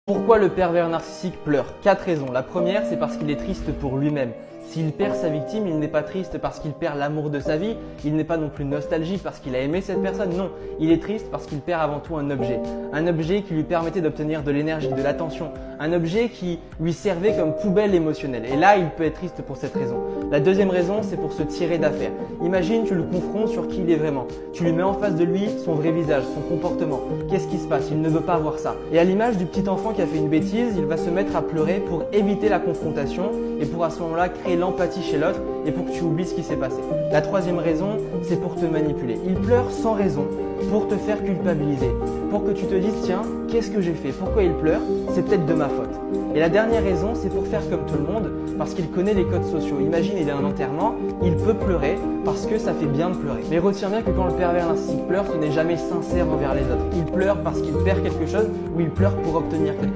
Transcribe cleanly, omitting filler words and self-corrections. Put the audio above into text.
Pourquoi le pervers narcissique pleure? 4 raisons. La première, c'est parce qu'il est triste pour lui-même. S'il perd sa victime, il n'est pas triste parce qu'il perd l'amour de sa vie, il n'est pas non plus nostalgique parce qu'il a aimé cette personne, non. Il est triste parce qu'il perd avant tout un objet qui lui permettait d'obtenir de l'énergie, de l'attention, un objet qui lui servait comme poubelle émotionnelle. Et là, il peut être triste pour cette raison. La deuxième raison, c'est pour se tirer d'affaire. Imagine, tu le confrontes sur qui il est vraiment. Tu lui mets en face de lui son vrai visage, son comportement. Qu'est-ce qui se passe? Il ne veut pas voir ça. Et à l'image du petit enfant qui a fait une bêtise, il va se mettre à pleurer pour éviter la confrontation et pour à ce moment-là créer l'empathie chez l'autre et pour que tu oublies ce qui s'est passé. La troisième raison, c'est pour te manipuler. Il pleure sans raison pour te faire culpabiliser, pour que tu te dises tiens, qu'est-ce que j'ai fait? Pourquoi il pleure? C'est peut-être de ma faute. Et la dernière raison, c'est pour faire comme tout le monde, parce qu'il connaît les codes sociaux. Imagine, il est à un enterrement, il peut pleurer parce que ça fait bien de pleurer. Mais retiens bien que quand le pervers narcissique pleure, ce n'est jamais sincère envers les autres. Il pleure parce qu'il perd quelque chose ou il pleure pour obtenir quelque chose.